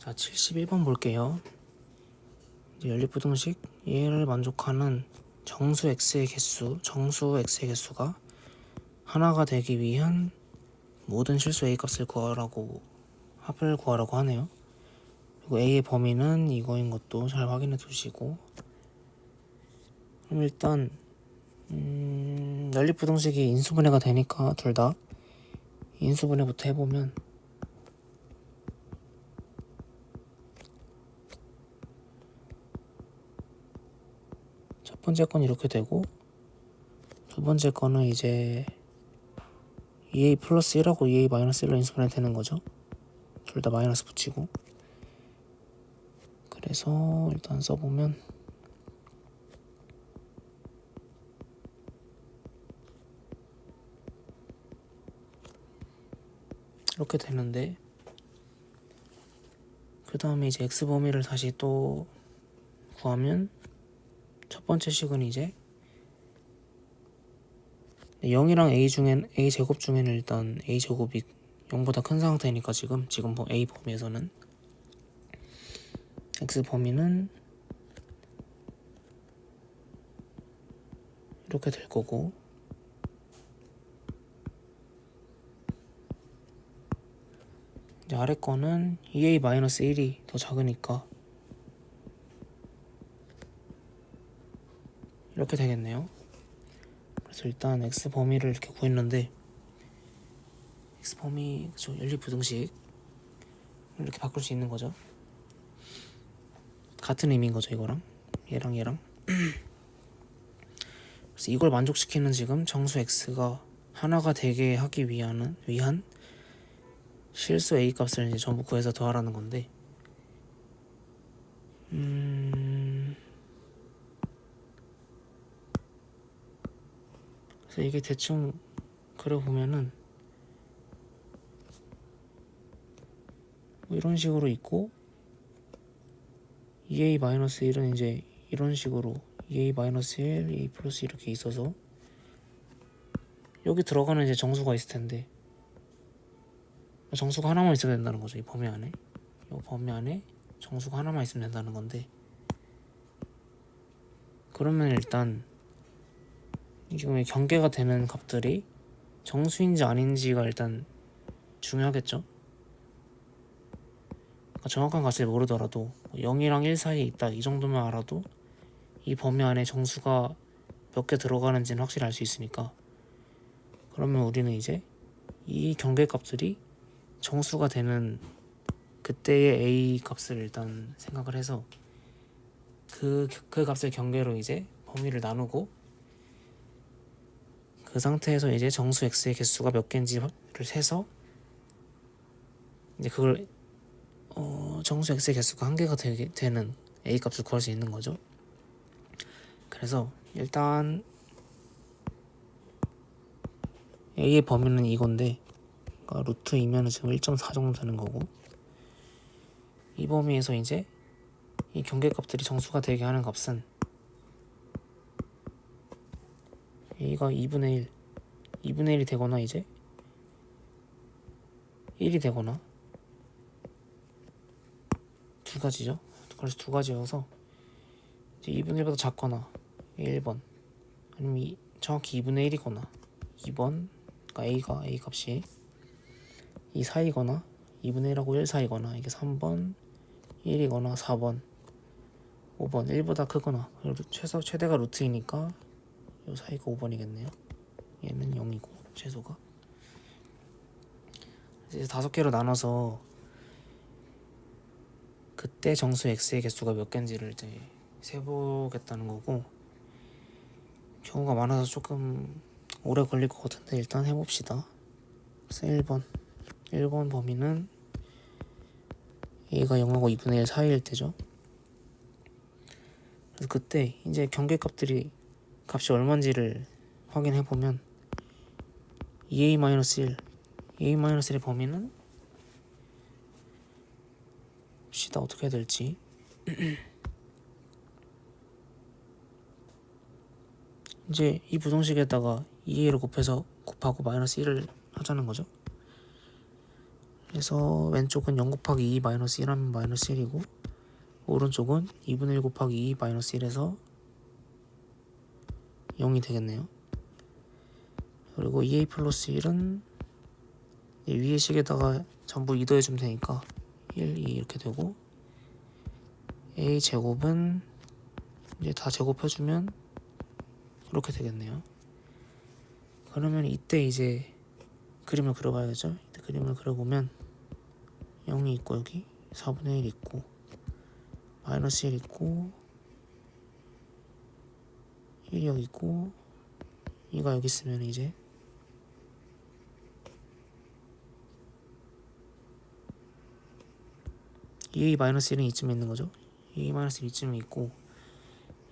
자, 71번 볼게요. 이제 연립부등식 얘를 만족하는 정수 x의 개수가 하나가 되기 위한 모든 실수 a 값을 합을 구하라고 하네요. 그리고 a의 범위는 이거인 것도 잘 확인해 두시고, 그럼 일단 연립부등식이 인수분해가 되니까 둘 다 인수분해부터 해보면, 첫 번째 건 이렇게 되고, 두 번째 거는 이제 2a 플러스 1하고 2a 마이너스 1로 인수분해 되는 거죠. 둘 다 마이너스 붙이고. 그래서 일단 써보면 이렇게 되는데, 그 다음에 이제 x 범위를 다시 또 구하면, 첫 번째 식은 이제 0이랑 a 제곱 중에는 일단 a 제곱이 0보다 큰 상태니까 지금 a 범위에서는 x 범위는 이렇게 될 거고, 이제 아래 거는 2a-1이 더 작으니까 이렇게 되겠네요. 그래서 일단 x 범위를 이렇게 구했는데, x 범위 연립부등식 이렇게 바꿀 수 있는 거죠. 같은 의미인 거죠, 이거랑 얘랑. 그래서 이걸 만족시키는 지금 정수 x가 하나가 되게 하기 위한 실수 a 값을 이제 전부 구해서 더하라는 건데, 그래서 이게 대충 그려보면은 뭐 이런 식으로 있고, 2a-1은 이제 이런 식으로 2a-1, 2a 플러스 이렇게 있어서 여기 들어가는 이제 정수가 있을 텐데, 정수가 하나만 있으면 된다는 거죠. 이 범위 안에 정수가 하나만 있으면 된다는 건데, 그러면 일단 지금 경계가 되는 값들이 정수인지 아닌지가 일단 중요하겠죠. 그러니까 정확한 값을 모르더라도 0이랑 1 사이에 있다 이 정도만 알아도 이 범위 안에 정수가 몇 개 들어가는지는 확실히 알 수 있으니까, 그러면 우리는 이제 이 경계 값들이 정수가 되는 그때의 a 값을 일단 생각을 해서 그 값의 경계로 이제 범위를 나누고, 그 상태에서 이제 정수 x의 개수가 몇 개인지를 세서 이제 그걸 정수 x의 개수가 한 개가 되는 a 값을 구할 수 있는 거죠. 그래서 일단 a의 범위는 이건데, 그러니까 루트 2면은 지금 1.4 정도 되는 거고, 이 범위에서 이제 이 경계값들이 정수가 되게 하는 값은 a가 2분의 1이 되거나 이제 1이 되거나 두 가지죠. 그래서 두 가지여서 이제 2분의 1보다 작거나 1번, 아니면 정확히 2분의 1이거나 2번, 그러니까 a 값이 이 사이거나 2분의 1하고 1 사이거나 이게 3번, 1이거나 4번, 5번, 1보다 크거나, 그리고 최대가 루트이니까 이 사이가 5번이겠네요. 얘는 0이고 최소가. 이제 5개로 나눠서 그때 정수 x의 개수가 몇 개인지를 이제 세보겠다는 거고, 경우가 많아서 조금 오래 걸릴 것 같은데 일단 해봅시다. 그래서 1번 범위는 a가 0하고 2분의 1 사이일 때죠. 그래서 그때 이제 경계값이 얼마인지를 확인해보면 2a-1의 범위는 봅시다 어떻게 해야 될지. 이제 이 부등식에다가 2a를 곱하고 마이너스 1을 하자는 거죠. 해서 왼쪽은 0 곱하기 2 마이너스 1 하면 마이너스 1이고 오른쪽은 2분의 1 곱하기 2 마이너스 1에서 0이 되겠네요. 그리고 2a 플러스 1은 위의 식에다가 전부 이도해주면 되니까 1, 2 이렇게 되고 a 제곱은 이제 다 제곱해주면 이렇게 되겠네요. 그러면 이때 이제 그림을 그려봐야겠죠. 이때 그림을 그려보면 0이 있고 여기 4분의 1 있고 마이너스 1 있고 1이 여기 있고 2가 여기 있으면 이제 (2a-1은) 이쯤에 있는 거죠. 2a-1 이쯤에 있고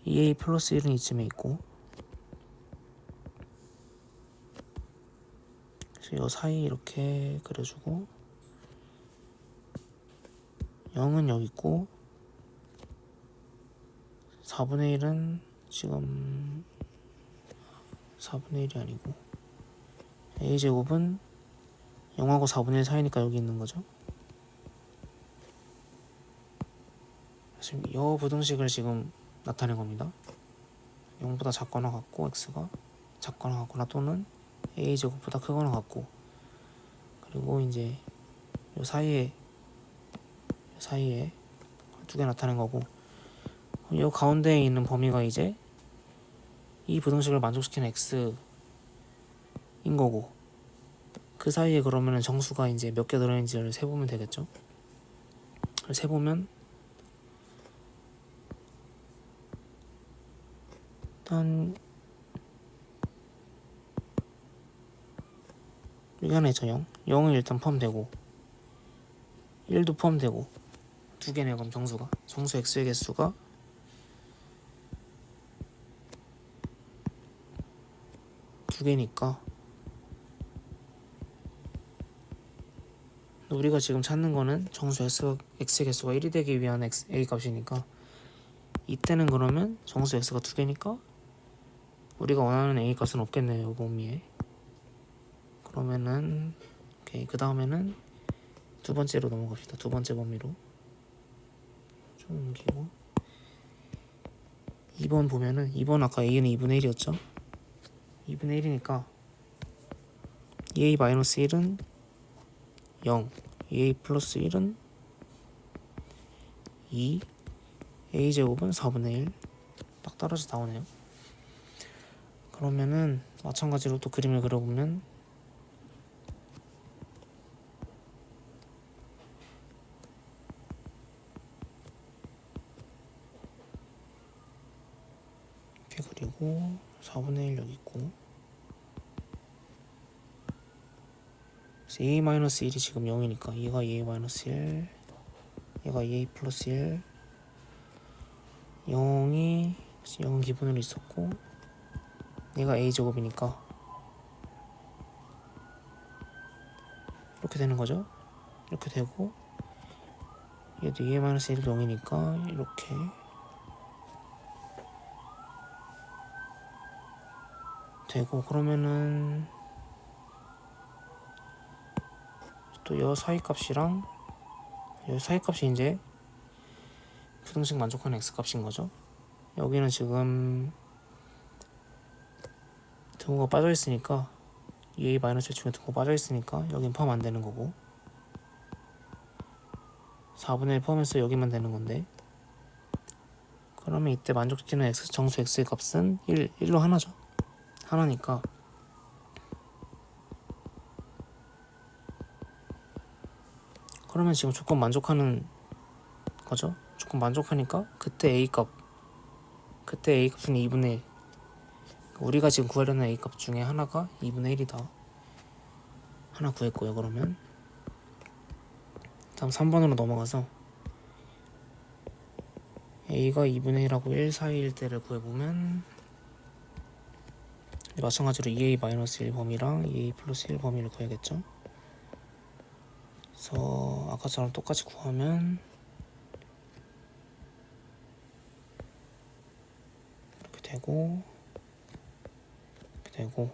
2a 플러스 1은 이쯤에 있고 그래서 이 사이 이렇게 그려주고 0은 여기 있고 4분의 1은 지금 4분의 1이 아니고 a제곱은 0하고 4분의 1 사이니까 여기 있는 거죠. 지금 이 부등식을 지금 나타낸 겁니다. 0보다 작거나 같고 x가 작거나 같거나 또는 a제곱보다 크거나 같고 그리고 이제 이 사이에 두 개 나타낸 거고 이 가운데에 있는 범위가 이제 이 부등식을 만족시키는 x인 거고 그 사이에 그러면은 정수가 이제 몇 개 들어있는지를 세보면 되겠죠. 세보면 일단 여기 하나 있죠. 0은 일단 포함되고 1도 포함되고 두 개네. 그럼 정수 x의 개수가 두 개니까 우리가 지금 찾는 거는 정수 x의 개수가 1이 되기 위한 a 값이니까 이때는 그러면 정수 x가 두 개니까 우리가 원하는 a 값은 없겠네요. 이 범위에. 그러면은 오케이. 그 다음에는 두 번째로 넘어갑시다. 두 번째 범위로 좀 옮기고 2번 보면은 2번 아까 a는 2분의 1이었죠. 2분의 1이니까 2a-1은 0 2a 플러스 1은 2 a제곱은 4분의 1 딱 떨어져 나오네요. 그러면은 마찬가지로 또 그림을 그려보면 이렇게 그리고 4분의 1 여기 있고 a-1이 지금 0이니까 얘가 a-1 얘가 a 플러스 1 0은 기본으로 있었고 얘가 a제곱이니까 이렇게 되는 거죠. 이렇게 되고 얘도 a-1이 0이니까 이렇게 되고 그러면은 또 이 사이값이랑 이 사이값이 이제 부등식 만족하는 x값인 거죠. 여기는 지금 등호가 빠져 있으니까 2a-1 중에 등호 빠져 있으니까 여긴 포함 안 되는 거고 4분의 1 포함해서 여기만 되는 건데 그러면 이때 만족시키는 정수 x의 값은 1로 하나죠. 하나니까 그러면 지금 조건 만족하는 거죠. 조건 만족하니까 그때 a값은 2분의 1 우리가 지금 구하려는 a값 중에 하나가 2분의 1이다 하나 구했고요. 그러면 다음 3번으로 넘어가서 a가 2분의 1하고 1 사이일 때를 구해보면 마찬가지로 2a-1 범위랑 2a 플러스 1 범위를 구해야겠죠. 그래서 아까처럼 똑같이 구하면 이렇게 되고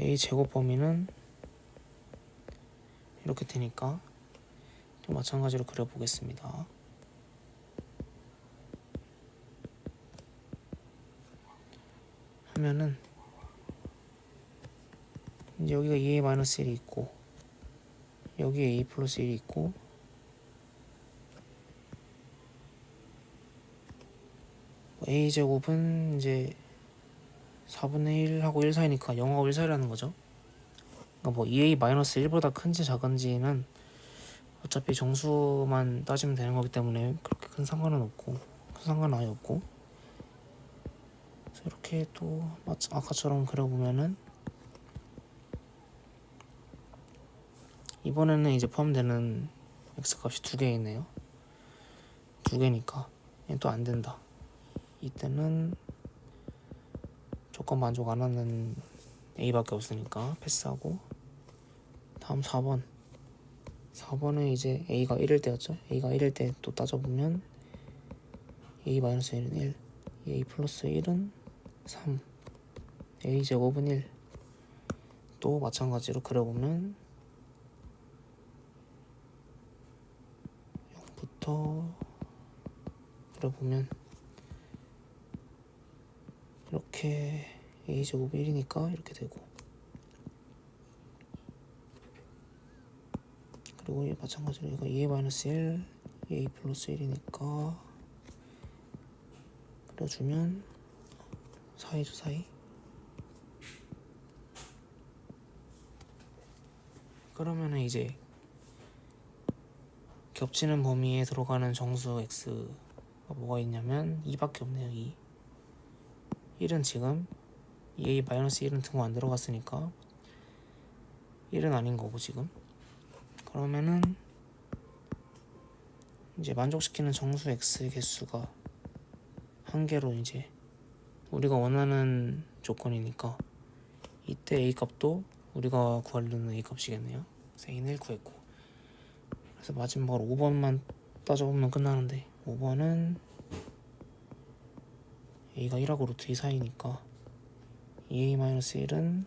a 제곱 범위는 이렇게 되니까 또 마찬가지로 그려보겠습니다. 하면은 이제 여기가 2a-1이 있고 여기에 a 플러스 1이 있고 a제곱은 이제 4분의 1하고 1 사이니까 0하고 1 사이라는 거죠. 그러니까 뭐 2a-1보다 큰지 작은지는 어차피 정수만 따지면 되는 거기 때문에 그렇게 큰 상관은 없고 큰 상관은 아예 없고 그래서 이렇게 또 아까처럼 그려보면은 이번에는 이제 포함되는 x값이 2개 있네요. 2개니까 또 안 된다. 이때는 조건 만족 안 하는 a밖에 없으니까 패스하고 다음 4번은 이제 a가 1일 때였죠. a가 1일 때 또 따져보면 a-1은 1 a 플러스 1은 3 a 제곱은 1 또 마찬가지로 그려보면 0부터 그려보면 이렇게 a 제곱 1이니까 이렇게 되고 그리고 마찬가지로 이거 2a-1 a 플러스 1이니까 그려주면 사이죠 사이. 그러면은 이제 겹치는 범위에 들어가는 정수 x가 뭐가 있냐면 2밖에 없네요. 2 1은 지금 2a-1은 등호 안 들어갔으니까 1은 아닌 거고 지금 그러면은 이제 만족시키는 정수 x 개수가 한 개로 이제 우리가 원하는 조건이니까 이때 a 값도 우리가 구하려는 a 값이겠네요. 그래서 a는 1 구했고 그래서 마지막으로 5번만 따져보면 끝나는데 5번은 a가 1하고 루트 2 사이니까 2a-1은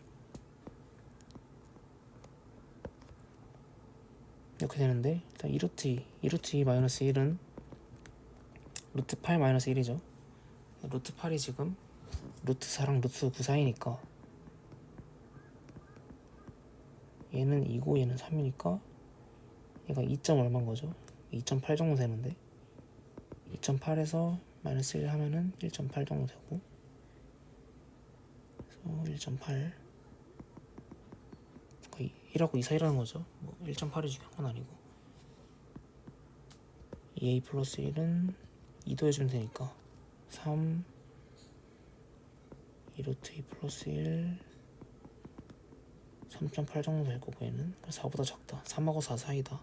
이렇게 되는데 일단 2루트 2-1은 루트 8-1이죠. 루트 8이 지금 루트 4랑 루트 9 사이니까 얘는 2고 얘는 3이니까 얘가 2점 얼마인 거죠? 2.8 정도 되는데 2.8에서 마이너스 1 하면은 1.8 정도 되고 그래서 1.8 1하고 2 사이라는 거죠. 뭐 1.8이 중요한 건 아니고 2a 플러스 1은 2도 해주면 되니까 3 2루트 2 플러스 1 3.8 정도 될 거고 얘는 4보다 작다. 3하고 4 사이다.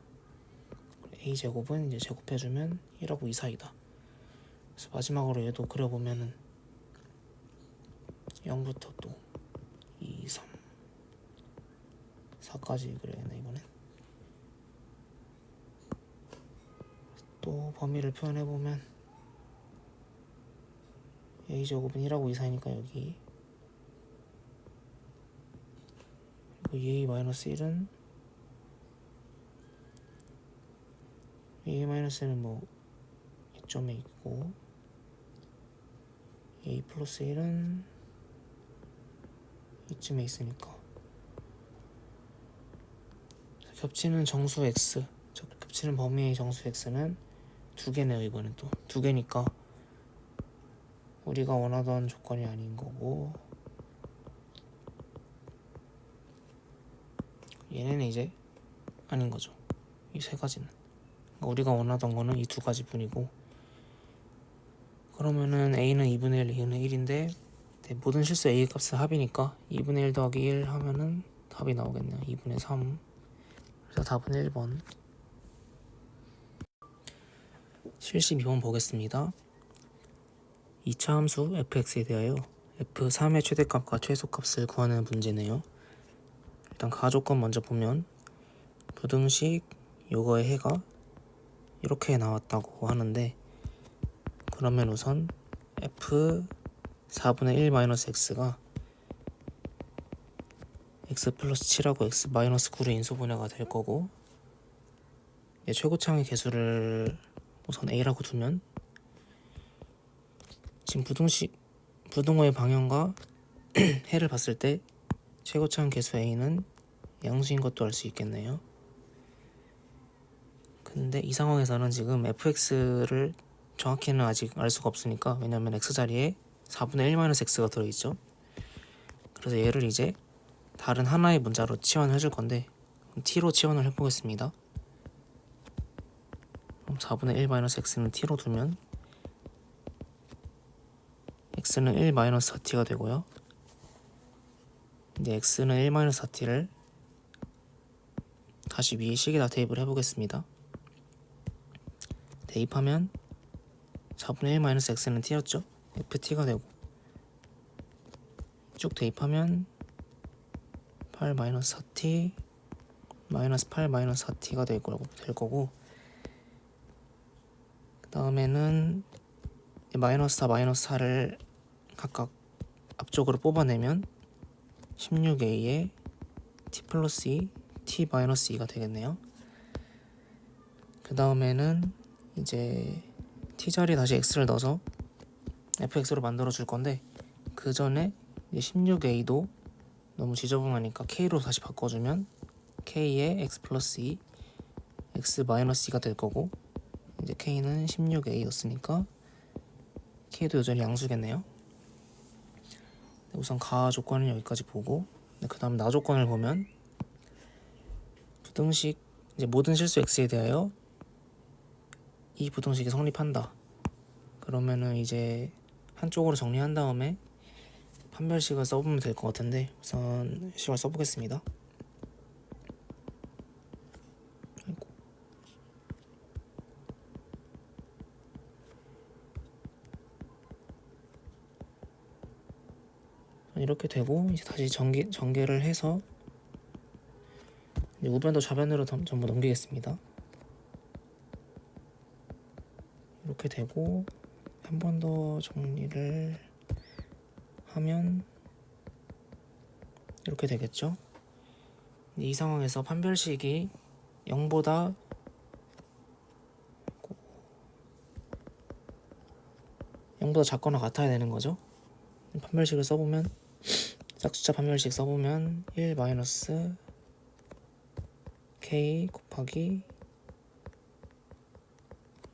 a 제곱은 이제 제곱해주면 1하고 2 사이다. 그래서 마지막으로 얘도 그려보면은 0부터 또 2, 3, 4까지 그려야겠네 이번엔. 또 범위를 표현해보면 a 제곱은 1하고 2 사이니까 여기 그리고 a-1은 a-1은 뭐 이점에 있고 a 플러스 1은 이쯤에 있으니까 겹치는 정수 x 겹치는 범위의 정수 x는 2개네요. 이번엔 또 2개니까 우리가 원하던 조건이 아닌 거고 얘네는 이제 아닌 거죠. 이 세 가지는 그러니까 우리가 원하던 거는 이 두 가지 뿐이고 그러면은 a는 2분의 1, a는 1인데 모든 실수 a 값은 합이니까 2분의 1 더하기 1 하면은 답이 나오겠네요. 2분의 3 그래서 답은 1번. 72번 보겠습니다. 2차 함수 fx에 대하여 f3의 최대값과 최소값을 구하는 문제네요. 일단 가조건 먼저 보면 부등식 요거의 해가 이렇게 나왔다고 하는데 그러면 우선 f 4분의 1 마이너스 x가 x 플러스 7하고 x 마이너스 9로 인수분해가 될 거고 최고창의 개수를 우선 A라고 두면 지금 부등호의 방향과 해를 봤을 때 최고창 개수 A는 양수인 것도 알 수 있겠네요. 근데 이 상황에서는 지금 fx를 정확히는 아직 알 수가 없으니까, 왜냐면 x자리에 4분의 1-x가 들어있죠. 그래서 얘를 이제 다른 하나의 문자로 치환을 해줄 건데 t로 치환을 해보겠습니다. 그럼 4분의 1-x는 t로 두면 x는 1-4t가 되고요. 이제 x는 1-4t를 다시 위에 식에다 대입을 해보겠습니다. 대입하면 4분의 1-x는 t였죠. ft가 되고, 쭉 대입하면 8-4t 마이너스 8-4t가 될 거고, 그 다음에는 마이너스 4, 마이너스 4를 각각 앞쪽으로 뽑아내면 16a에 t 플러스 2, t 마이너스 2가 되겠네요. 그 다음에는 이제 t 자리에 다시 x를 넣어서 fx로 만들어 줄 건데, 그 전에 16a도 너무 지저분하니까 k로 다시 바꿔주면 k에 x 플러스 2, x 마이너스 2가 될 거고, 이제 k는 16a였으니까 k도 여전히 양수겠네요. 우선 가 조건은 여기까지 보고, 그 다음 나 조건을 보면 부등식 이제 모든 실수 x에 대하여 이 부등식이 성립한다. 그러면은 이제 한쪽으로 정리한 다음에 판별식을 써보면 될 것 같은데, 우선 식을 써보겠습니다. 이렇게 되고, 이제 다시 전개를 해서 이제 우변도 좌변으로 전부 넘기겠습니다. 이렇게 되고, 한 번 더 정리를 하면 이렇게 되겠죠. 이 상황에서 판별식이 0보다 작거나 같아야 되는 거죠. 판별식을 써보면, 짝수차 판별식 써보면 1 마이너스 k 곱하기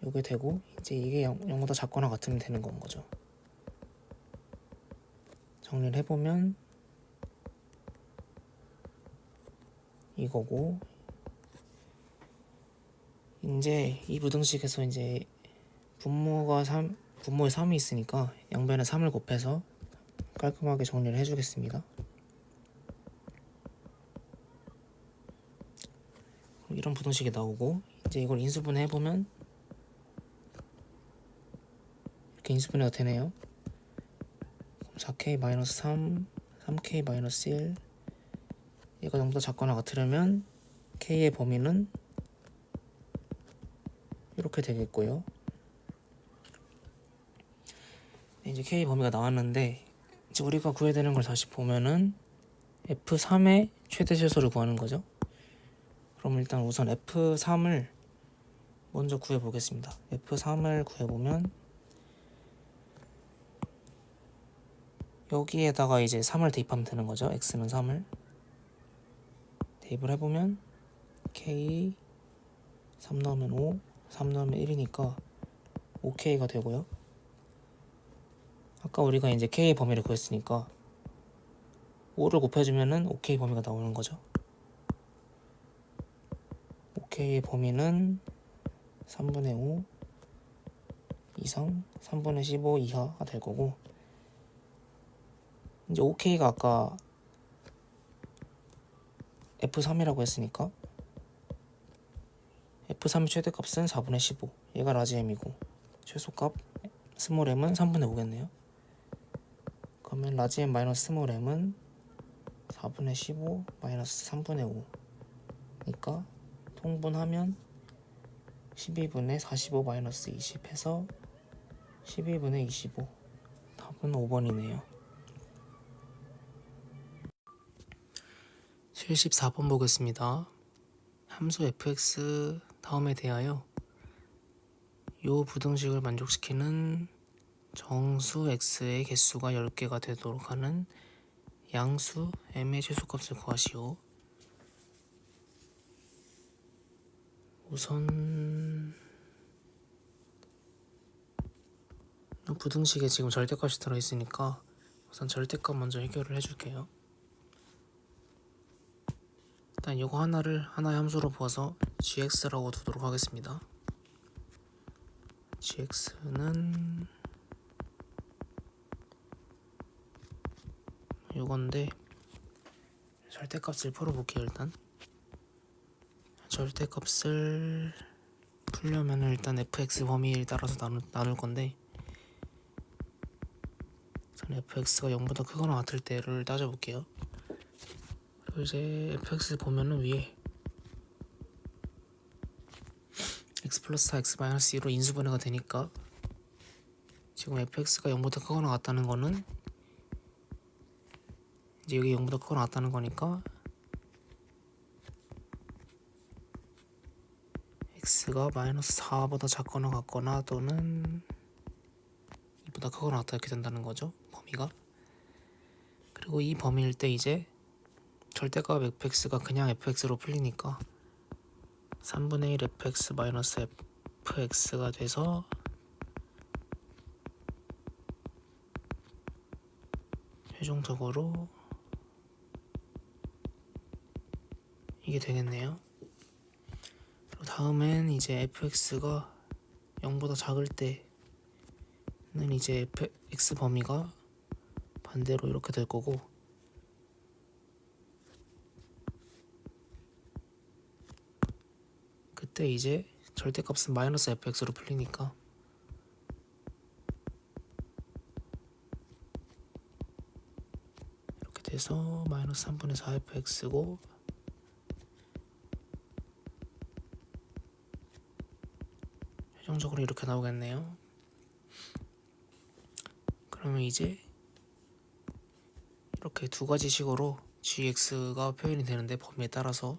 요게 되고, 이제 이게 0보다 작거나 같으면 되는 건 거죠. 정리를 해보면 이거고, 이제 이 부등식에서 이제 분모에 3이 있으니까 양변에 3을 곱해서 깔끔하게 정리를 해주겠습니다. 이런 부등식이 나오고, 이제 이걸 인수분해 해보면 이렇게 인수분해가 되네요. 4k-3, 3k-1 얘가 0보다 작거나 같으려면 k의 범위는 이렇게 되겠고요. 이제 k 범위가 나왔는데, 이제 우리가 구해야 되는 걸 다시 보면은 f3의 최대 실수를 구하는 거죠. 그럼 일단 우선 f3을 먼저 구해 보겠습니다. f3을 구해 보면 여기에다가 이제 3을 대입하면 되는 거죠. x는 3을 대입을 해보면 k 3 넣으면 5, 3 넣으면 1이니까 5k가 되고요. 아까 우리가 이제 k의 범위를 구했으니까 5를 곱해주면은 5k 범위가 나오는 거죠. 5k의 범위는 3분의 5 이상 3분의 15 이하가 될 거고, 이제 5k가 아까 f3이라고 했으니까 f3의 최대값은 4분의 15, 얘가 라지 m이고 최소값 스몰 m은 3분의 5겠네요. 그러면 라지 m 마이너스 스몰 m은 4분의 15 마이너스 3분의 5니까 통분하면 12분의 45 마이너스 20 해서 12분의 25. 답은 5번이네요. 74번 보겠습니다. 함수 fx 다음에 대하여 요 부등식을 만족시키는 정수 x의 개수가 10개가 되도록 하는 양수 m의 최소값을 구하시오. 우선 이 부등식에 지금 절대값이 들어있으니까 우선 절대값 먼저 해결을 해줄게요. 일단 이거 하나를 하나의 함수로 부어서 gx라고 두도록 하겠습니다. gx는 요건데 절대값을 풀어볼게요. 일단 절대값을 풀려면 일단 fx 범위에 따라서 나눌 건데 우선 fx가 0보다 크거나 같을 때를 따져볼게요. 그리고 이제 fx 보면은 위에 x 플러스 4 x 마이너스 2로 인수분해가 되니까 지금 fx가 0보다 크거나 같다는 거는 이제 여기 0보다 크거나 같다는 거니까 x가 마이너스 4보다 작거나 같거나 또는 2보다 크거나 같다 이렇게 된다는 거죠. 범위가. 그리고 이 범위일 때 이제 절대값 fx가 그냥 fx로 풀리니까 3분의 1 fx 마이너스 fx가 돼서 최종적으로 이게 되겠네요. 그리고 다음엔 이제 fx가 0보다 작을 때는 이제 x 범위가 반대로 이렇게 될 거고 그때 이제 절대값은 마이너스 fx로 풀리니까 이렇게 돼서 마이너스 3분의 4 fx고 최종적으로 이렇게 나오겠네요. 그러면 이제 이렇게 두 가지 식으로 gx가 표현이 되는데 범위에 따라서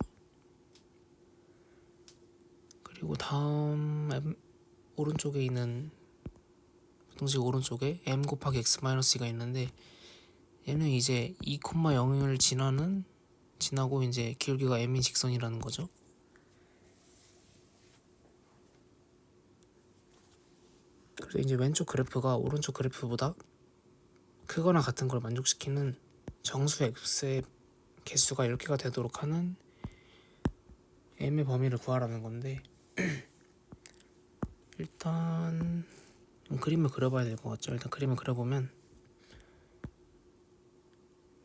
그리고 다음 오른쪽에 있는 부등식 오른쪽에 m 곱하기 x 마이너스 2가 있는데 얘는 이제 2,0을 지나고 이제 기울기가 m인 직선이라는 거죠. 그래서 이제 왼쪽 그래프가 오른쪽 그래프보다 크거나 같은 걸 만족시키는 정수 x의 개수가 10개가 되도록 하는 m의 범위를 구하라는 건데 일단 그림을 그려봐야 될 것 같죠. 일단 그림을 그려보면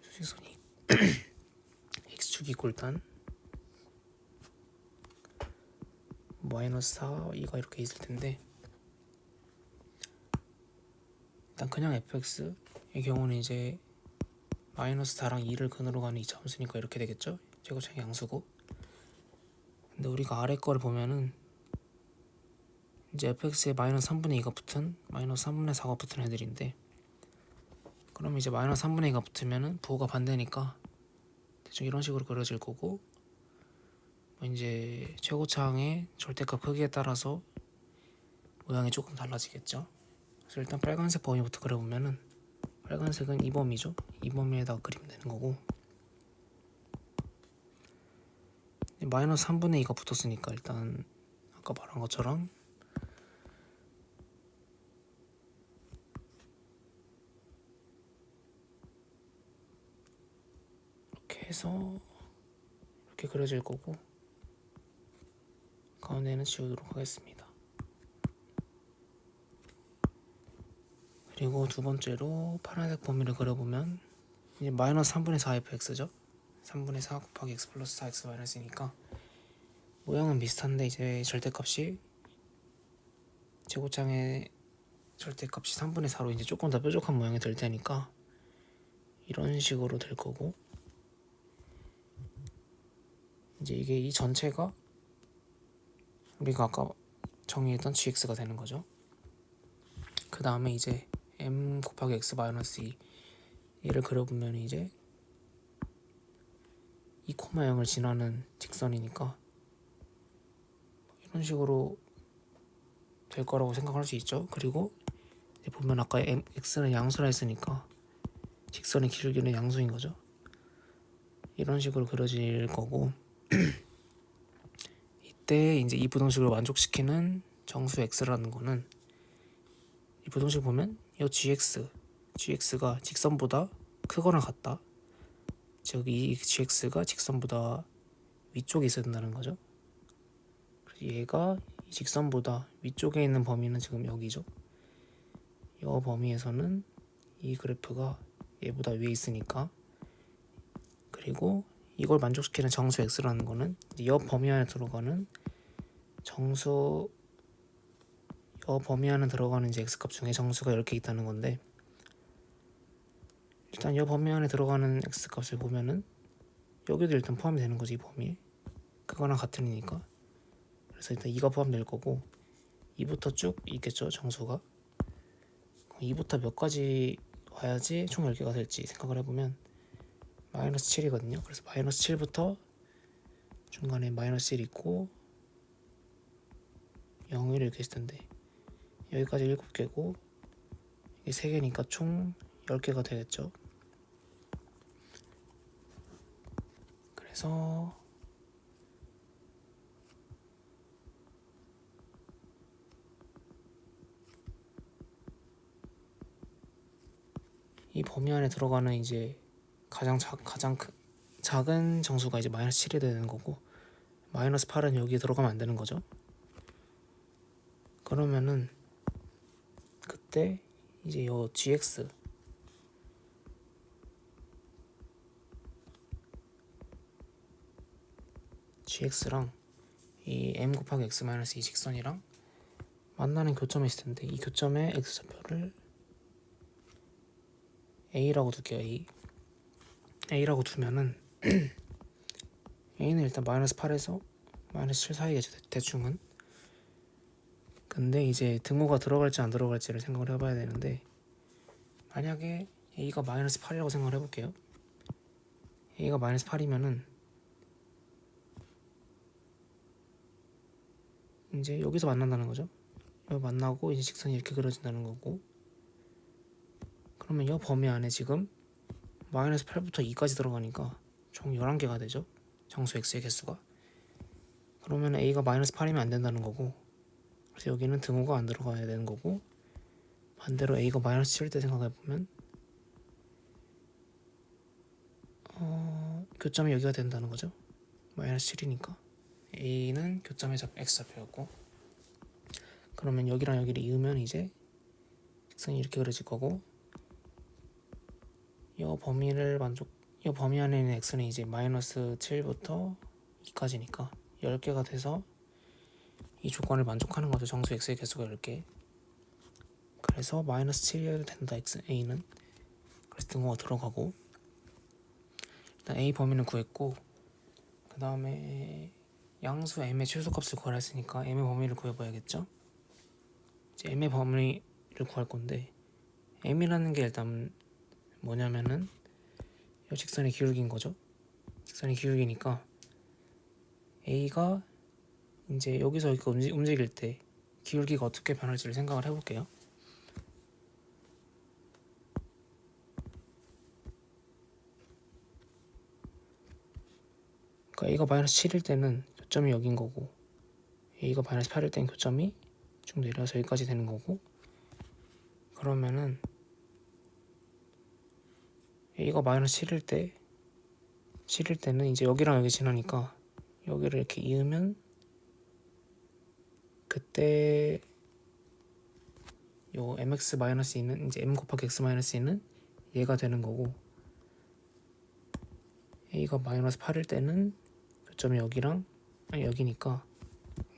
수직선이 x축이 있고 일단 마이너스 4, 2가 이렇게 있을 텐데 일단 그냥 fx의 경우는 이제 마이너스 4랑 2를 근으로 가는 이차함수니까 이렇게 되겠죠. 제곱창의 양수고 근데 우리가 아래 거를 보면은 이제 fx에 마이너스 3분의 2가 붙은 마이너스 3분의 4가 붙은 애들인데 그럼 이제 마이너스 3분의 2가 붙으면은 부호가 반대니까 대충 이런 식으로 그려질 거고 이제 최고창의 절대값 크기에 따라서 모양이 조금 달라지겠죠. 그래서 일단 빨간색 범위부터 그려보면은 빨간색은 이 범위죠. 이 범위에다가 그리면 되는 거고 마이너스 3분의 2가 붙었으니까 일단 아까 말한 것처럼 이렇게 해서 이렇게 그려질 거고 가운데는 지우도록 하겠습니다. 그리고 두 번째로 파란색 범위를 그려보면 이제 마이너스 3분의 4 fx죠. 3분의 4 곱하기 x 플러스 4 x 마이너스니까 모양은 비슷한데 이제 절대값이 제곱창의 절대값이 3분의 4로 이제 조금 더 뾰족한 모양이 될 테니까 이런 식으로 될 거고 이제 이게 이 전체가 우리가 아까 정의했던 gx가 되는 거죠. 그 다음에 이제 m 곱하기 x 마이너스 2 얘를 그려보면 이제 2,0을 지나는 직선이니까 이런 식으로 될 거라고 생각할 수 있죠. 그리고 보면 아까 x는 양수라 했으니까 직선의 기울기는 양수인 거죠. 이런 식으로 그려질 거고 이때 이제 이 부등식을 만족시키는 정수 x라는 거는 이 부등식 보면 이 gx가 직선보다 크거나 같다. 즉 이 gx가 직선보다 위쪽에 있어야 된다는 거죠. 그래서 얘가 이 직선보다 위쪽에 있는 범위는 지금 여기죠. 이 범위에서는 이 그래프가 얘보다 위에 있으니까, 그리고 이걸 만족시키는 정수 x라는 거는 이 범위 안에 들어가는 정수 범위 안에 들어가는 이제 x값 중에 정수가 이렇게 있다는 건데, 일단 이 범위 안에 들어가는 x값을 보면은 여기도 일단 포함이 되는 거지. 이 범위에 그거랑 같으니까. 그래서 일단 2가 포함될 거고 2부터 쭉 있겠죠, 정수가. 2부터 몇 가지 와야지 총 10개가 될지 생각을 해보면 마이너스 7이거든요. 그래서 마이너스 7부터 중간에 마이너스 1 있고 0, 1 이렇게 있을 텐데 여기까지 7개고 이게 3개니까 총 10개가 되겠죠. 그래서 이 범위 안에 들어가는 이제 가장 작은 정수가 이제 마이너스 7이 되는 거고 마이너스 8은 여기에 들어가면 안 되는 거죠. 그러면은 그때 이제 요 gx랑 이 m 곱하기 x 마이너스 이 직선이랑 만나는 교점이 있을 텐데 이 교점의 x좌표를 a라고 둘게요. a라고 두면은 a는 일단 마이너스 8에서 마이너스 7 사이겠죠, 대충은. 근데 이제 등호가 들어갈지 안 들어갈지를 생각을 해봐야 되는데, 만약에 a가 마이너스 8이라고 생각을 해볼게요. a가 마이너스 8이면은 이제 여기서 만난다는 거죠. 여기 만나고 이제 직선이 이렇게 그려진다는 거고, 그러면 이 범위 안에 지금 마이너스 8부터 2까지 들어가니까 총 11개가 되죠, 정수 x의 개수가. 그러면 a가 마이너스 8이면 안 된다는 거고, 그래서 여기는 등호가 안 들어가야 되는 거고, 반대로 a가 마이너스 7일 때 생각해보면 교점이 여기가 된다는 거죠. 마이너스 7이니까 a는 교점의 x좌표였고, 그러면 여기랑 여기를 이으면 이제 직선이 이렇게 그려질 거고, 이 범위 안에 있는 x는 이제 마이너스 7부터 2까지니까 10개가 돼서 이 조건을 만족하는 거죠. 정수 x의 개수가 10개. 그래서 마이너스 7이 된다, a는. 그래서 등호가 들어가고, 일단 a 범위는 구했고, 그 다음에 양수 m의 최소값을 구하라 했으니까 m의 범위를 구해봐야겠죠. 이제 m의 범위를 구할 건데, m이라는 게 일단 뭐냐면은 이 직선의 기울기인 거죠. 직선의 기울기니까 a가 이제 여기서 이렇게 움직일 때 기울기가 어떻게 변할지를 생각을 해볼게요. 그러니까 a가 마이너스 7일 때는 교점이 여긴 거고, a가 마이너스 8일 때는 교점이 쭉 내려서 여기까지 되는 거고, 그러면은 a가 마이너스 7일 때는 이제 여기랑 여기 지나니까 여기를 이렇게 이으면 그때 요 mx 마이너스 있는 이제 m 곱하기 x 마이너스 있는 얘가 되는 거고, a가 마이너스 8일 때는 교점이 여기랑 여기니까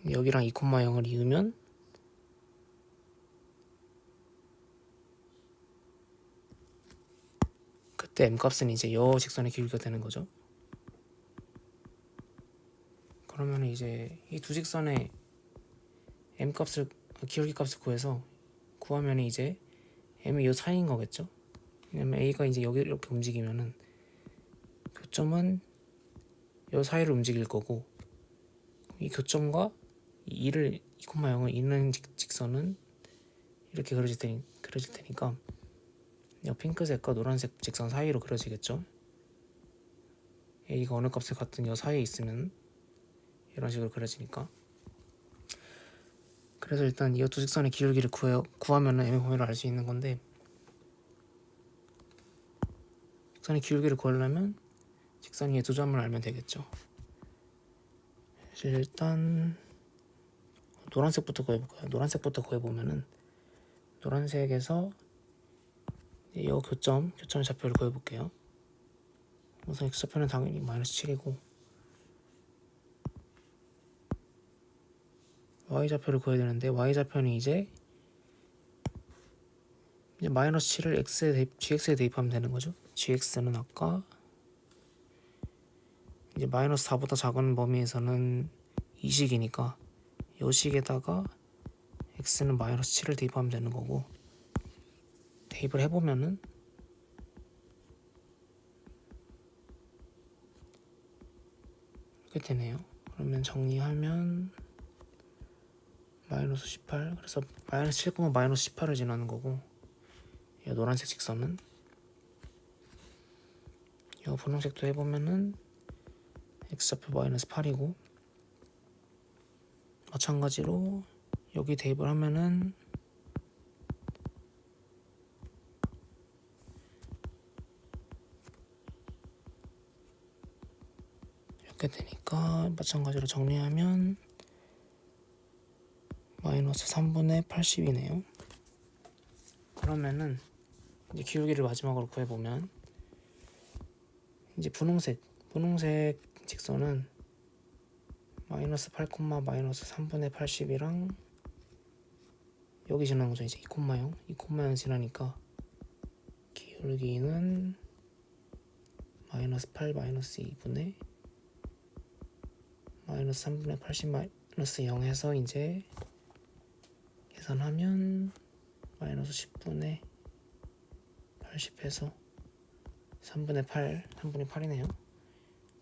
여기랑 2,0을 이으면 그때 m 값은 이제 여 직선의 기울기가 되는 거죠. 그러면 이제 이 두 직선의 m 값을 기울기 값을 구하면 이제 m이 이 사이인 거겠죠. 왜냐면 a가 이제 여기 이렇게 움직이면은 교점은 이 사이를 움직일 거고, 이 교점과 이 2를 2,0을 있는 직선은 이렇게 그려질 테니까 이 핑크색과 노란색 직선 사이로 그려지겠죠. a가 어느 값을 갖든 이 사이에 있으면 이런 식으로 그려지니까. 그래서 일단 이 두 직선의 기울기를 구하면 m의 범위를 알 수 있는 건데, 직선의 기울기를 구하려면 직선 위의 두 점을 알면 되겠죠. 일단 노란색부터 구해볼까요? 노란색부터 구해보면은 노란색에서 이 교점의 좌표를 구해볼게요. 우선 x좌표는 당연히 -7이고 y좌표를 구해야 되는데 y좌표는 이제 -7을 gx에 대입하면 되는 거죠. gx는 아까 이제 -4보다 작은 범위에서는 이식이니까 이 식에다가 x는 -7을 대입하면 되는 거고, 대입을 해보면은 이렇게 되네요. 그러면 정리하면 -18, 그래서 -7, -18을 지나는 거고, 이 노란색 직선은 이 분홍색도 해보면은 x좌표 -8이고, 마찬가지로 여기 대입을 하면은 이렇게 되니까 마찬가지로 정리하면 -3분의 80이네요. 그러면은 이제 기울기를 마지막으로 구해보면 이제 분홍색 직선은 -8, -3분의 80이랑 여기 지나는 거죠. 이제 2,0 지나니까 기울기는 -8, -2분의 -3분의 80 -0 해서 이제 계산하면 -10분의 80 해서 3분의 8이네요.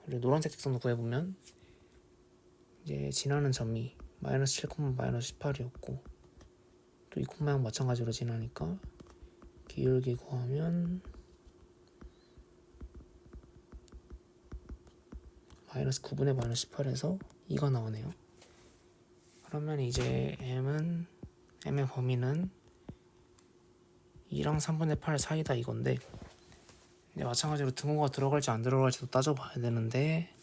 그리고 노란색 직선도 구해보면 이제 지나는 점이 -7, -18이었고 또 2,0 마찬가지로 지나니까 기울기 구하면 -9분의 -18에서 2가 나오네요. 그러면 이제 m의 범위는 2랑 3분의 8 사이다 이건데, 마찬가지로 등호가 들어갈지 안 들어갈지도 따져봐야 되는데,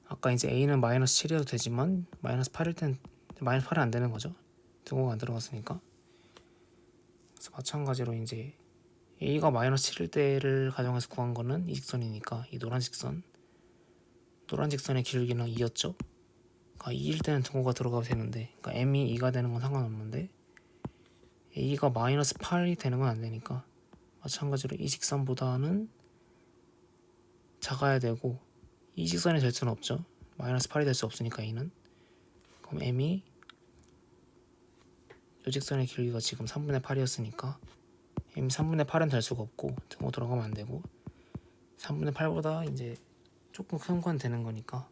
아까 이제 a는 -7이어도 되지만 -8일 땐 -8이 안 되는 거죠. 등호가 안 들어갔으니까. 그래서 마찬가지로 이제 a가 -7일 때를 가정해서 구한 거는 이 직선이니까 이 노란 직선의 기울기는 2였죠. 그러니까 2일 때는 등호가 들어가도 되는데, 그러니까 m이 2가 되는 건 상관없는데 a가 -8이 되는 건 안 되니까 마찬가지로 이 직선보다는 작아야 되고, 이 직선이 될 수는 없죠. -8이 될 수 없으니까 a는. 그럼 m이 이 직선의 길이가 지금 3분의 8이었으니까 m 3분의 8은 될 수가 없고 등호 들어가면 안 되고, 3분의 8보다 이제 조금 큰 건 되는 거니까,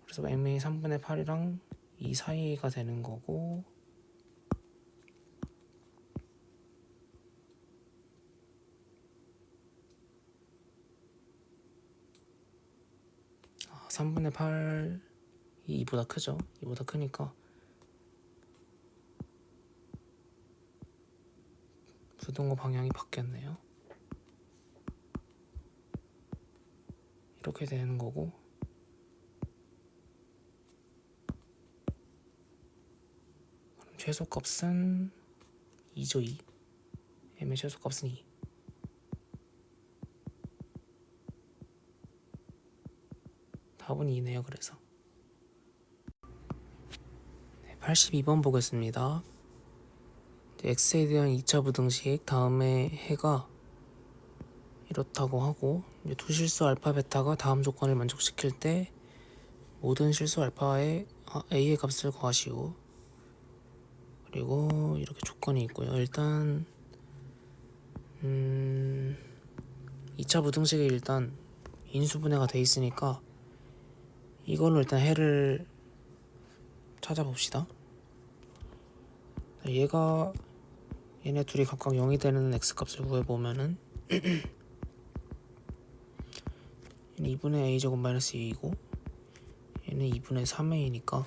그래서 m이 3분의 8이랑 이 사이가 되는 거고, 아, 3분의 8이 2보다 크죠. 2보다 크니까 부등호 방향이 바뀌었네요. 이렇게 되는 거고, 그럼 최소값은 2죠. 2. m의 최소값은 2. 답은 2네요. 그래서 82번 보겠습니다. x에 대한 2차 부등식 다음에 해가 이렇다고 하고, 이제 두 실수 알파 베타가 다음 조건을 만족시킬 때 모든 실수 알파의 a의 값을 구하시오. 그리고 이렇게 조건이 있고요. 일단 2차 부등식이 일단 인수분해가 돼 있으니까 이걸로 일단 해를 찾아봅시다. 얘네 둘이 각각 0이 되는 x값을 구해보면은 얘는 2분의 a제곱 마이너스 2이고 얘는 2분의 3a니까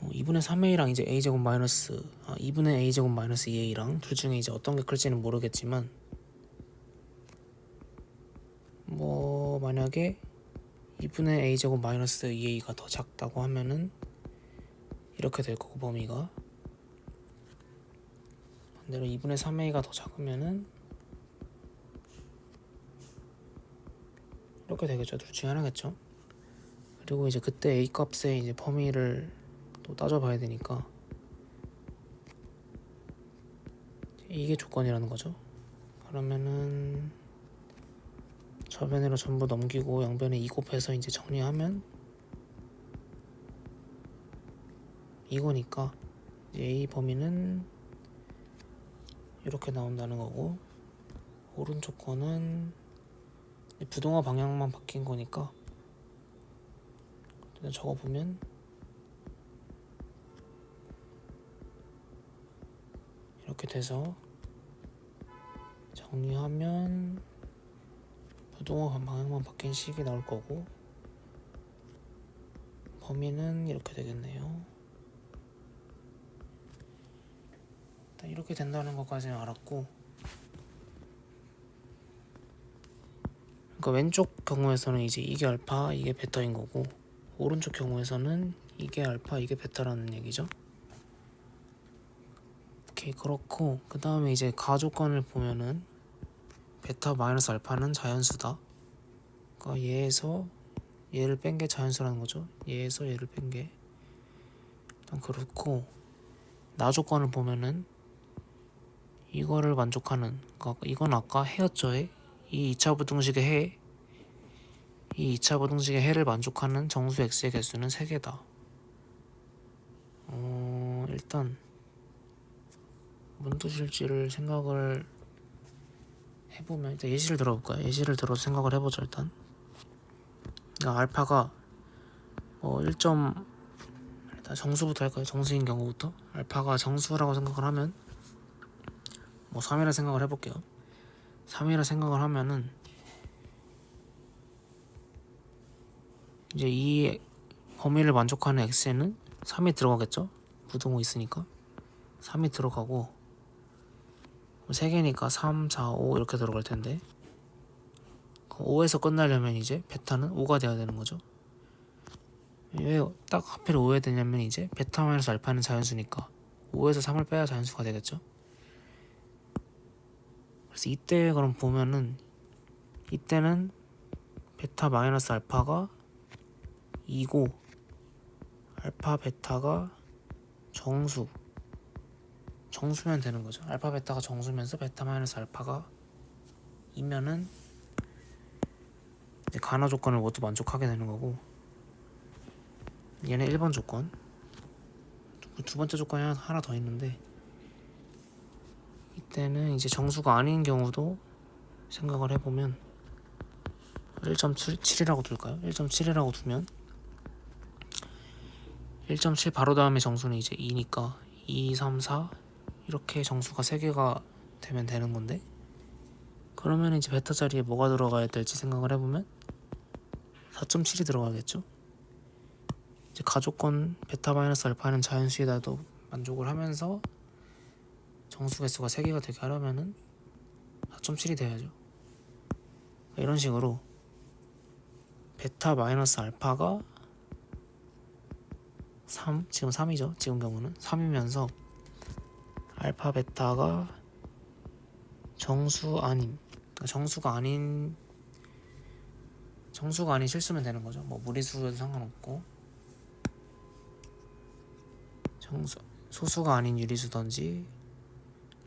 2분의 3a랑 이제 a제곱 마이너스 2분의 a제곱 마이너스 2a랑 둘 중에 이제 어떤 게 클지는 모르겠지만 뭐 만약에 2분의 a제곱 마이너스 2a가 더 작다고 하면은 이렇게 될 거고 범위가 반대로 2분의 3a가 더 작으면은 이렇게 되겠죠. 둘 중에 하나겠죠. 그리고 이제 그때 a 값의 이제 범위를 또 따져봐야 되니까 이게 조건이라는 거죠. 그러면은 저변으로 전부 넘기고 양변에 2 곱해서 이제 정리하면 이거니까 이제 a 범위는 이렇게 나온다는 거고 오른쪽 거는 부동화 방향만 바뀐 거니까 적어보면 이렇게 돼서 정리하면 부동화 방향만 바뀐 식이 나올 거고 범위는 이렇게 되겠네요. 일단 이렇게 된다는 것까지는 알았고 그러니까 왼쪽 경우에서는 이제 이게 알파 이게 베타인 거고 오른쪽 경우에서는 이게 알파 이게 베타라는 얘기죠. 오케이 그렇고 그 다음에 이제 가조건을 보면은 베타 마이너스 알파는 자연수다. 그러니까 얘에서 얘를 뺀 게 자연수라는 거죠. 얘에서 얘를 뺀 게 일단 그렇고 나 조건을 보면은 이거를 만족하는 그러니까 이건 아까 해였죠. 해? 이 2차 부등식의 해 이 2차 부등식의 해를 만족하는 정수 x의 개수는 3개다. 일단 뭔 뜻일지를 생각을 해보면 일단 예시를 들어볼까요? 예시를 들어서 생각을 해보죠. 일단 그러니까 알파가 일단 정수부터 할까요? 정수인 경우부터 알파가 정수라고 생각을 하면 3이라 생각을 해볼게요. 3이라 생각을 하면은 이제 이 범위를 만족하는 x에는 3이 들어가겠죠? 부등호 있으니까 3이 들어가고 3개니까 3, 4, 5 이렇게 들어갈 텐데 5에서 끝나려면 이제 베타는 5가 돼야 되는 거죠. 왜 딱 하필 5에 되냐면 이제 베타 마이너스 알파는 자연수니까 5에서 3을 빼야 자연수가 되겠죠. 그래서 이때 그럼 보면은 이때는 베타 마이너스 알파가 2고 알파 베타가 정수면 되는 거죠. 알파 베타가 정수면서 베타 마이너스 알파가 2면은 이제 간호 조건을 모두 만족하게 되는 거고 얘는 1번 조건 두 번째 조건이 하나 더 있는데 이때는 이제 정수가 아닌 경우도 생각을 해보면 1.7이라고 둘까요? 1.7이라고 두면 1.7 바로 다음에 정수는 이제 2니까 2, 3, 4 이렇게 정수가 3개가 되면 되는 건데 그러면 이제 베타 자리에 뭐가 들어가야 될지 생각을 해보면 4.7이 들어가겠죠. 이제 가조건 베타 마이너스 알파는 자연수에다도 만족을 하면서 정수 개수가 3개가 되게 하려면은 4.7이 돼야죠. 이런 식으로 베타 마이너스 알파가 3, 지금 3이죠. 지금 경우는 3이면서 알파 베타가 정수가 아닌 실수면 되는 거죠. 무리수여도 상관없고 소수가 아닌 유리수든지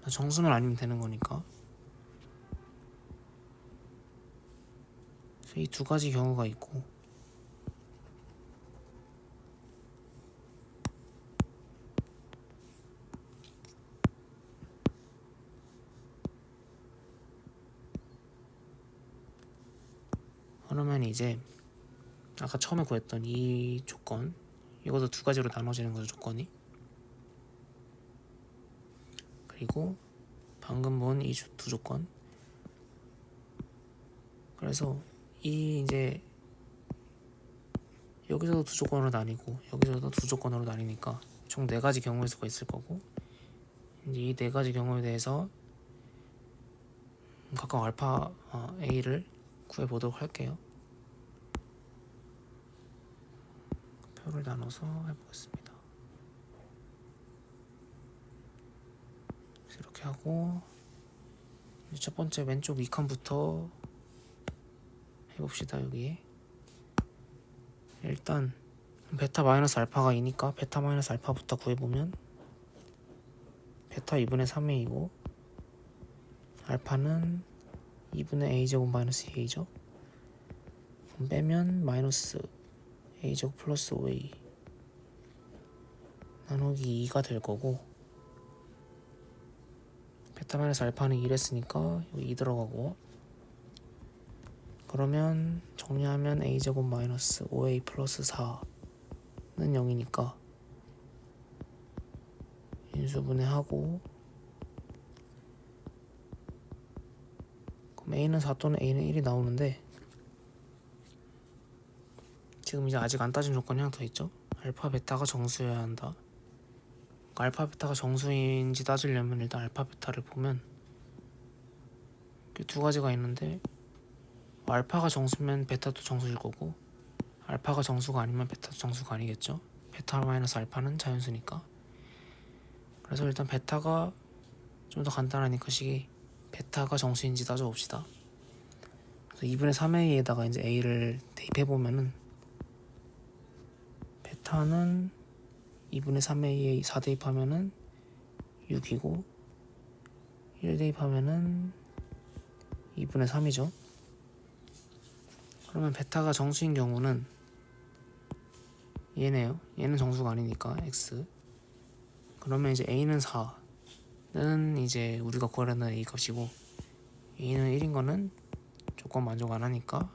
정수는 아니면 되는 거니까 이 두 가지 경우가 있고 그러면 이제 아까 처음에 구했던 이 조건, 이것도 두 가지로 나눠지는 거죠, 조건이. 그리고 방금 본 이 두 조건. 그래서 이 이제 여기서도 두 조건으로 나뉘고 여기서도 두 조건으로 나뉘니까 총 네 가지 경우의 수가 있을 거고, 이제 이 네 가지 경우에 대해서 각각 알파 A를 구해보도록 할게요. 표를 나눠서 해보겠습니다. 이렇게 하고 첫 번째 왼쪽 2칸부터 해봅시다. 여기 일단 베타 마이너스 알파가 2니까 베타 마이너스 알파부터 구해보면 베타 2분의 3a이고 알파는 2분의 a제곱 마이너스 2a죠. 빼면 마이너스 a제곱 플러스 5a 나누기 2가 될 거고, 베타 마이너스 알파는 2랬으니까 여기 2 들어가고, 그러면 정리하면 a제곱 마이너스 5a 플러스 4는 0이니까 인수분해하고, 그럼 a는 4 또는 a는 1이 나오는데, 지금 이제 아직 안 따진 조건이 하나 더 있죠. 알파 베타가 정수여야 한다. 그러니까 알파 베타가 정수인지 따지려면 일단 알파 베타를 보면 두 가지가 있는데, 알파가 정수면 베타도 정수일 거고 알파가 정수가 아니면 베타도 정수가 아니겠죠. 베타 마이너스 알파는 자연수니까. 그래서 일단 베타가 좀 더 간단하니까 식이 베타가 정수인지 따져봅시다. 그래서 2분의 3a에다가 이제 a를 대입해보면은 베타는 2분의 3a에 4 대입하면은 6이고 1 대입하면은 2분의 3이죠. 그러면 베타가 정수인 경우는 얘네요. 얘는 정수가 아니니까 x. 그러면 이제 a는 4는 이제 우리가 구하려는 a 값이고, a는 1인 거는 조건 만족 안 하니까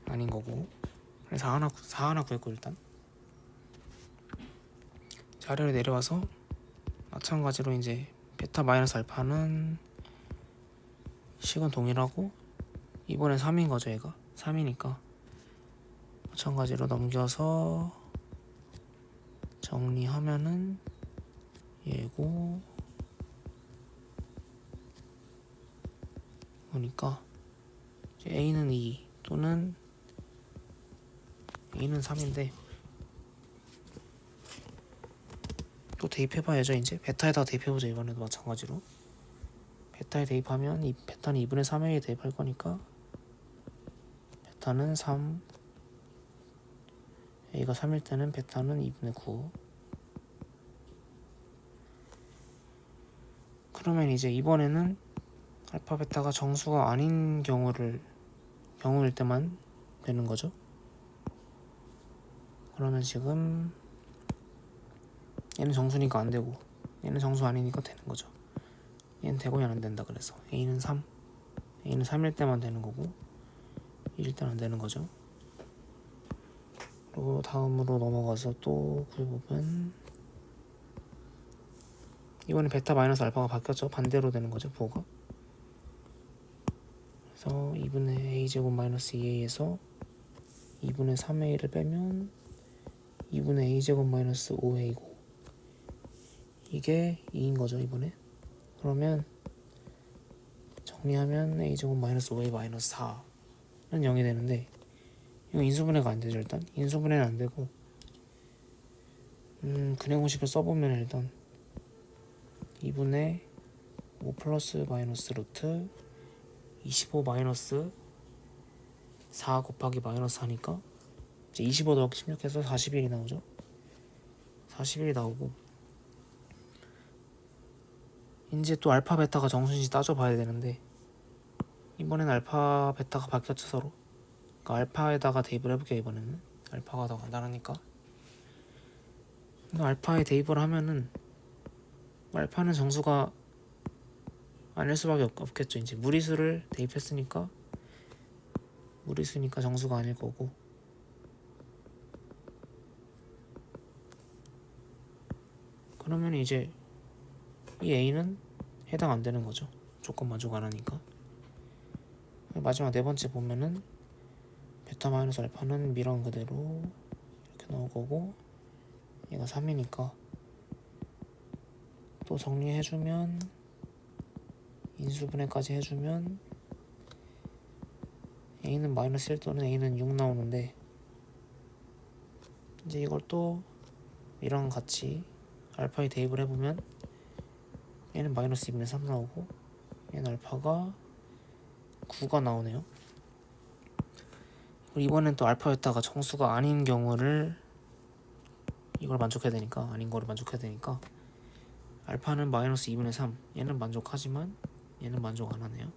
아닌 거고, 그래서 4 하나 구했고, 일단 자료를 내려와서 마찬가지로 이제 베타 마이너스 알파는 식은 동일하고 이번엔 3인 거죠. 얘가 3이니까 마찬가지로 넘겨서 정리하면은 얘고, 보니까 a는 2 또는 a는 3인데 또 대입해봐야죠. 이제 베타에다가 대입해보자. 이번에도 마찬가지로 베타에 대입하면 이 베타는 2분의 3a에 대입할 거니까 베타는 3, a가 3일 때는 베타는 2분의 9. 그러면 이제 이번에는 알파 베타가 정수가 아닌 경우일 때만 되는 거죠. 그러면 지금 얘는 정수니까 안 되고 얘는 정수 아니니까 되는 거죠. 얘는 되고 얘는 안 된다. 그래서 a는 3, a는 3일 때만 되는 거고 1일 때는 안 되는 거죠. 그리고 다음으로 넘어가서 또 그 부분, 이번에 베타 마이너스 알파가 바뀌었죠. 반대로 되는 거죠, 부호가. 그래서 2분의 a제곱 마이너스 2a에서 2분의 3a를 빼면 2분의 a제곱 마이너스 5a고, 이게 2인 거죠, 이번에. 그러면 정리하면 a제곱 마이너스 5a 마이너스 4는 0이 되는데, 이거 인수분해가 안 되죠. 일단 인수분해는 안 되고, 근해 공식을 써보면 일단 2분의 5 플러스 마이너스 루트 25 마이너스 4 곱하기 마이너스 4니까 이제 25 더하기 16 해서 41이 나오죠. 41이 나오고, 이제 또 알파 베타가 정수인지 따져봐야 되는데, 이번엔 알파 베타가 바뀌었죠, 서로. 그러니까 알파에다가 대입을 해볼게요. 이번에는 알파가 더 간단하니까. 알파에 대입을 하면은 알파는 정수가 아닐 수밖에 없겠죠. 이제 무리수를 대입했으니까 무리수니까 정수가 아닐 거고, 그러면 이제 이 a는 해당 안 되는 거죠. 조건 만족 안 하니까. 마지막 네 번째 보면은 베타 마이너스 알파는 미랑 그대로 이렇게 나올 거고, 얘가 3이니까 또 정리해주면 인수분해까지 해주면 a는 마이너스 1 또는 a는 6 나오는데, 이제 이걸 또 이랑 같이 알파에 대입을 해보면 얘는 마이너스 2분의 3 나오고 얘는 알파가 9가 나오네요. 그리고 이번엔 또 알파였다가 정수가 아닌 경우를 이걸 만족해야 되니까, 아닌 거를 만족해야 되니까 알파는 마이너스 2분의 3, 얘는 만족하지만 얘는 만족 안 하네요.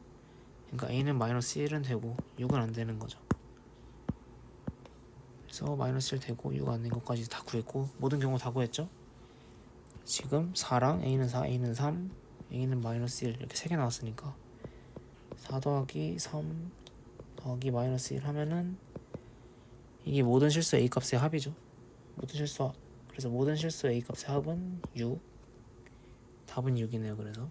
그러니까 a는 마이너스 1은 되고 6은 안 되는 거죠. 그래서 마이너스 1 되고 6 안 된 것까지 다 구했고, 모든 경우 다 구했죠. 지금 4랑 a는 4, a는 3, a는 마이너스 1 이렇게 3개 나왔으니까 4 더하기 3 더하기 마이너스 1 하면은 이게 모든 실수 a 값의 합이죠. 그래서 모든 실수 a 값의 합은 6. 답은 6이네요. 그래서